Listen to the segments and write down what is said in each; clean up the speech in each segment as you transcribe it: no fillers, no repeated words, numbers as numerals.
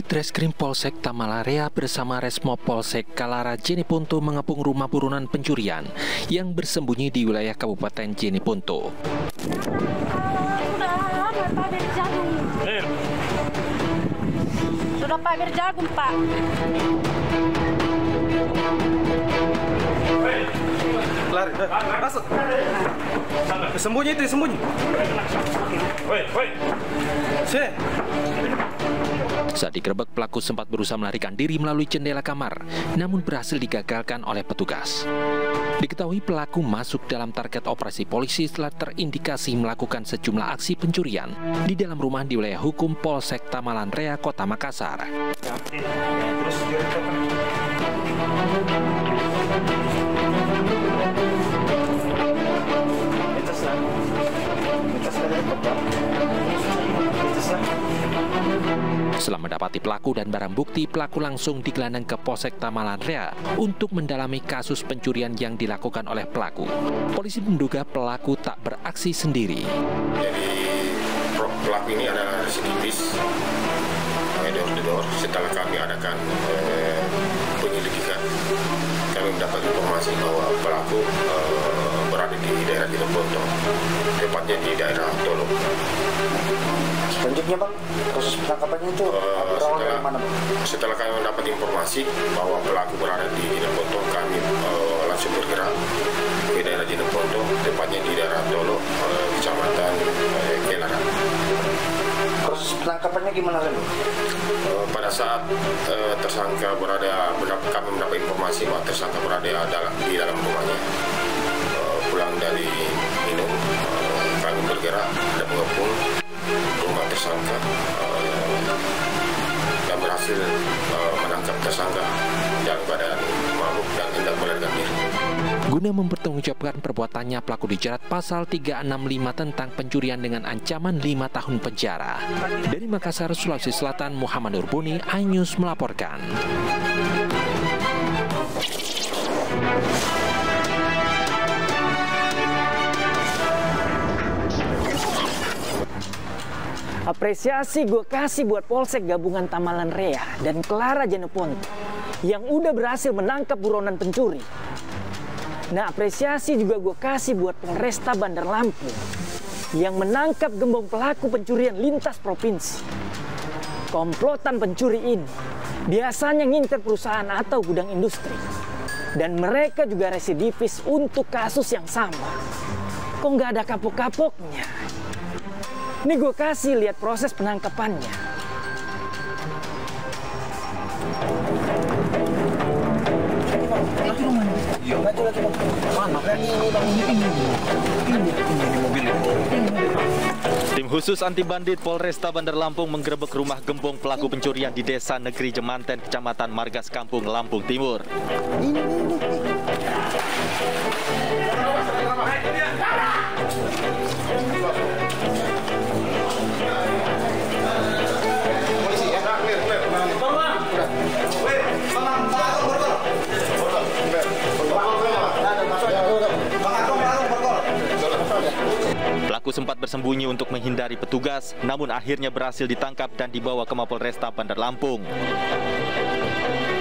Ditreskrim Polsek Tamalarea bersama Resmo Polsek Kalara Jeneponto mengepung rumah buronan pencurian yang bersembunyi di wilayah Kabupaten Jeneponto. Sudah Pak berjagung, Pak. Lari, masuk. Sembunyi itu, sembunyi. Sini. Saat digerebek, pelaku sempat berusaha melarikan diri melalui jendela kamar, namun berhasil digagalkan oleh petugas. Diketahui pelaku masuk dalam target operasi polisi setelah terindikasi melakukan sejumlah aksi pencurian di dalam rumah di wilayah hukum Polsek Tamalarea, Kota Makassar. Setelah mendapati pelaku dan barang bukti, pelaku langsung digelandang ke Polsek Tamalarea untuk mendalami kasus pencurian yang dilakukan oleh pelaku. Polisi menduga pelaku tak beraksi sendiri. Jadi pelaku ini adalah residivis door-to-door. Setelah kami adakan penyelidikan, kami mendapat informasi bahwa pelaku berada di daerah Jeneponto, tepatnya di daerah Tolo. Selanjutnya Bang, proses penangkapannya itu berawal dari mana Bang? Setelah kami mendapat informasi bahwa pelaku berada di Jeneponto, kami langsung bergerak ke daerah Jeneponto, tepatnya di daerah Tolo, Kecamatan Kalara. Proses penangkapannya gimana Bang? Pada saat tersangka kami mendapat informasi bahwa tersangka berada di dalam rumahnya, pulang dari minum, kami bergerak dan mengepung rumah tersangka dan berhasil menangkap tersangka dalam keadaan mabuk dan hendak melarikan diri. Guna mempertanggungjawabkan perbuatannya, pelaku dijerat pasal 365 tentang pencurian dengan ancaman 5 tahun penjara. Dari Makassar, Sulawesi Selatan, Muhammad Nurbuni, iNews melaporkan. Apresiasi gue kasih buat Polsek Gabungan Tamalarea dan Kalara Jeneponto yang udah berhasil menangkap buronan pencuri. Nah, apresiasi juga gue kasih buat Polresta Bandar Lampung yang menangkap gembong pelaku pencurian lintas provinsi. Komplotan pencuri ini biasanya ngincer perusahaan atau gudang industri. Dan mereka juga residivis untuk kasus yang sama. Kok nggak ada kapok-kapoknya? Ini gue kasih lihat proses penangkapannya. Tim khusus anti bandit Polresta Bandar Lampung menggerebek rumah gembong pelaku pencurian di Desa Negeri Jemanten, Kecamatan Margas Kampung, Lampung Timur. Pelaku sempat bersembunyi untuk menghindari petugas, namun akhirnya berhasil ditangkap dan dibawa ke Mapolresta Bandar Lampung.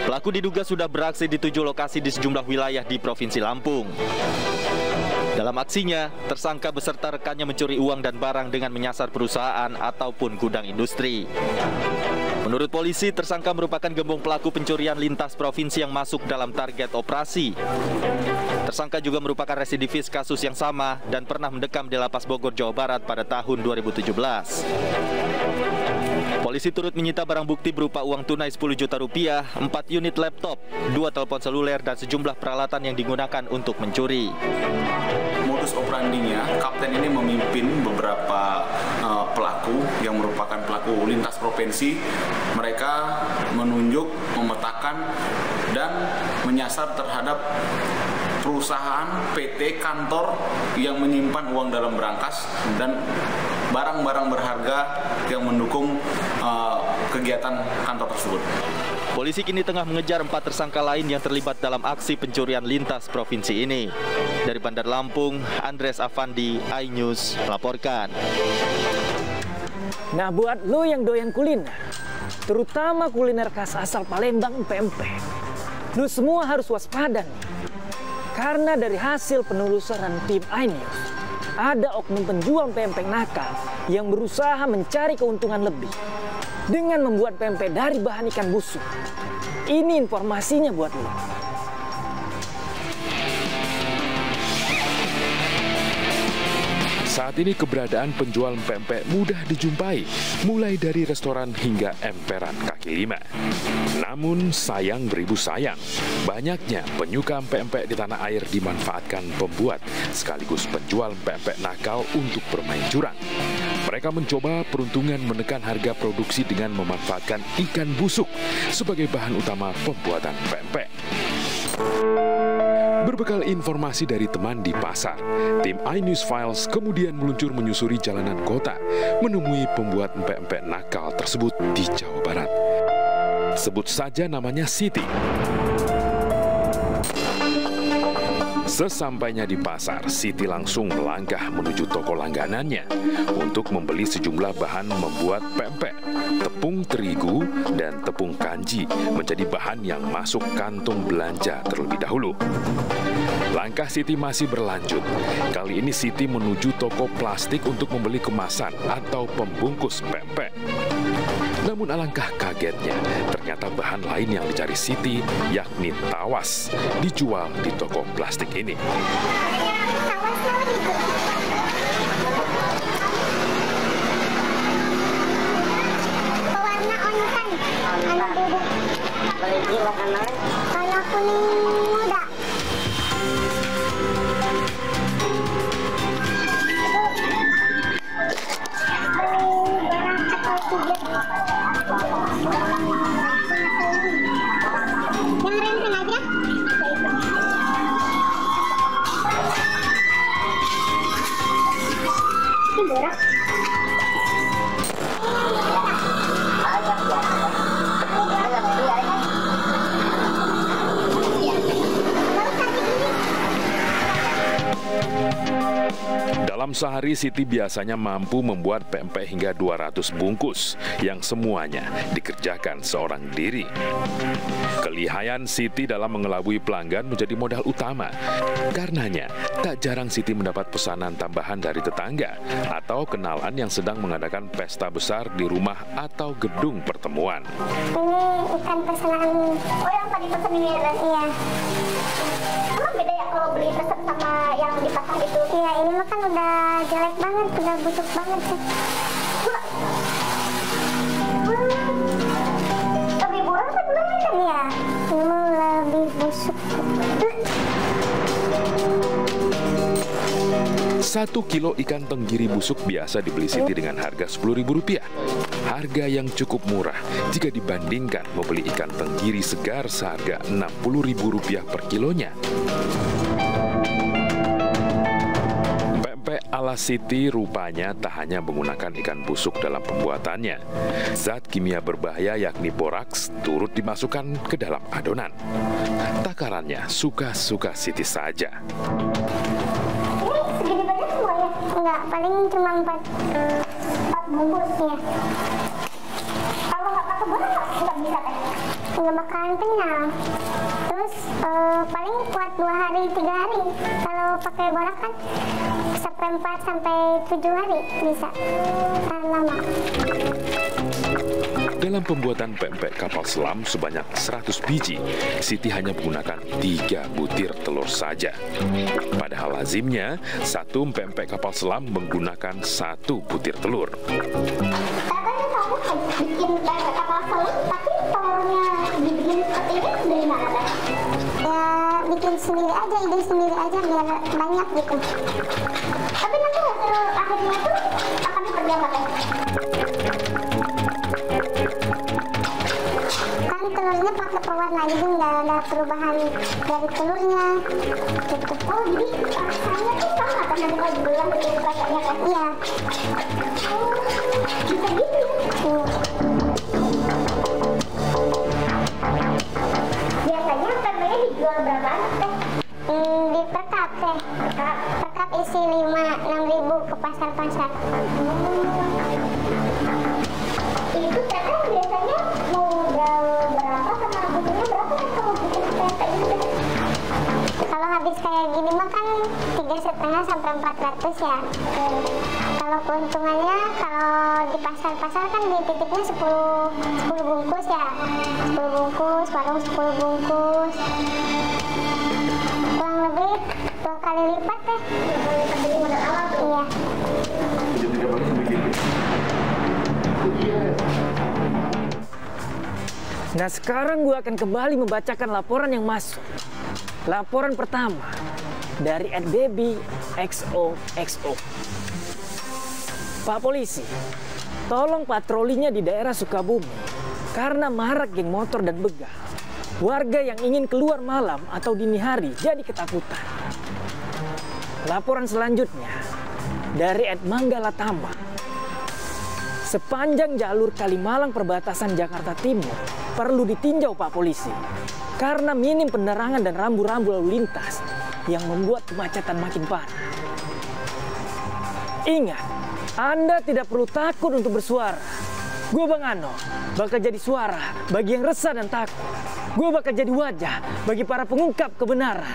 Pelaku diduga sudah beraksi di 7 lokasi di sejumlah wilayah di Provinsi Lampung. Dalam aksinya, tersangka beserta rekannya mencuri uang dan barang dengan menyasar perusahaan ataupun gudang industri. Menurut polisi, tersangka merupakan gembong pelaku pencurian lintas provinsi yang masuk dalam target operasi. Tersangka juga merupakan residivis kasus yang sama dan pernah mendekam di Lapas Bogor, Jawa Barat pada tahun 2017. Polisi turut menyita barang bukti berupa uang tunai 10 juta rupiah, 4 unit laptop, 2 telepon seluler, dan sejumlah peralatan yang digunakan untuk mencuri. Modus operandinya, kapten ini memimpin beberapa pelaku yang merupakan pelaku lintas provinsi. Mereka menunjuk, memetakan, dan menyasar terhadap perusahaan, PT, kantor yang menyimpan uang dalam berangkas dan barang-barang berharga yang mendukung kegiatan kantor tersebut. Polisi kini tengah mengejar 4 tersangka lain yang terlibat dalam aksi pencurian lintas provinsi ini. Dari Bandar Lampung, Andres Afandi, iNews melaporkan. Nah, buat lo yang doyan kuliner, terutama kuliner khas asal Palembang empek-empek. Lu semua harus waspada nih. Karena dari hasil penelusuran tim iNews, ada oknum penjual pempek nakal yang berusaha mencari keuntungan lebih dengan membuat pempek dari bahan ikan busuk. Ini informasinya buat lu. Saat ini keberadaan penjual pempek mudah dijumpai, mulai dari restoran hingga emperan kaki lima. Namun sayang beribu sayang, banyaknya penyuka pempek di tanah air dimanfaatkan pembuat sekaligus penjual pempek nakal untuk bermain curang. Mereka mencoba peruntungan menekan harga produksi dengan memanfaatkan ikan busuk sebagai bahan utama pembuatan pempek. Berbekal informasi dari teman di pasar, tim iNews Files kemudian meluncur menyusuri jalanan kota, menemui pembuat empek-empek nakal tersebut di Jawa Barat. Sebut saja namanya Siti. Sesampainya di pasar, Siti langsung melangkah menuju toko langganannya untuk membeli sejumlah bahan membuat pempek. Tepung terigu dan tepung kanji menjadi bahan yang masuk kantung belanja terlebih dahulu. Langkah Siti masih berlanjut. Kali ini Siti menuju toko plastik untuk membeli kemasan atau pembungkus pempek. Namun alangkah kagetnya, ternyata bahan lain yang dicari Siti, yakni tawas, dijual di toko plastik ini. Warna onukan, anak bubuk. Warna kuning muda. Dalam sehari, Siti biasanya mampu membuat pempek hingga 200 bungkus, yang semuanya dikerjakan seorang diri. Kelihayan Siti dalam mengelabui pelanggan menjadi modal utama. Karenanya, tak jarang Siti mendapat pesanan tambahan dari tetangga atau kenalan yang sedang mengadakan pesta besar di rumah atau gedung pertemuan. Ini ikan pesanan. Oh, yang tadi pesan ini ya? Iya. Emang beda ya kalau beli pesan sama yang di pasar itu? Iya, ini mah kan udah jelek banget, udah busuk banget sih. Lebih buruk apa gimana kan ya? Ini mah lebih busuk. 1 kilo ikan tenggiri busuk biasa dibeli Siti dengan harga Rp10.000. Harga yang cukup murah jika dibandingkan membeli ikan tenggiri segar seharga Rp60.000 per kilonya. Pempek ala Siti rupanya tak hanya menggunakan ikan busuk dalam pembuatannya. Zat kimia berbahaya yakni boraks turut dimasukkan ke dalam adonan. Takarannya suka-suka Siti saja. Segini banyak semuanya? Enggak, paling cuma 4 bungkus ya. Kalau nggak pakai borak nggak bisa teh? Nggak bakalan kenyang. Terus paling kuat 2 hari 3 hari. Kalau pakai borak kan sampai 4 sampai 7 hari bisa. Tahan lama. Dalam pembuatan pempek kapal selam sebanyak 100 biji, Siti hanya menggunakan 3 butir telur saja. Padahal lazimnya, satu pempek kapal selam menggunakan 1 butir telur. Katanya kamu bikin pempek kapal selam, tapi telurnya dibikin seperti ini dari mana? Ya, bikin sendiri aja, ide sendiri aja biar banyak gitu. Tapi nanti hasil akhirnya tuh akan diperjalan ya? Kan telurnya pakai pewarna, jadi nggak ada perubahan dari telurnya gitu. Oh, jadi rasanya tuh sama kan nanti kalau dibelah bikin rasanya kan? Iya. Oh, bisa gitu ya? Biasanya pempeknya dijual berapaan teh? Di per cup teh. Per cup isi 5-6 ribu ke pasar-pasar. Itu teteh biasanya habis kayak gini mah kan 3,5 sampai 400 ya. Kalau keuntungannya kalau di pasar-pasar kan dititipnya 10 bungkus ya. 10 bungkus, warung 10 bungkus. Kurang lebih 2 kali lipat deh. Iya. Nah, sekarang gue akan kembali membacakan laporan yang masuk. Laporan pertama dari @baby_xo_xo. Pak Polisi, tolong patrolinya di daerah Sukabumi karena marak geng motor dan begal. Warga yang ingin keluar malam atau dini hari jadi ketakutan. Laporan selanjutnya dari @manggalatama. Sepanjang jalur Kalimalang perbatasan Jakarta Timur perlu ditinjau Pak Polisi karena minim penerangan dan rambu-rambu lalu lintas yang membuat kemacetan makin parah. Ingat, Anda tidak perlu takut untuk bersuara. Gue Bang Ano bakal jadi suara bagi yang resah dan takut. Gue bakal jadi wajah bagi para pengungkap kebenaran.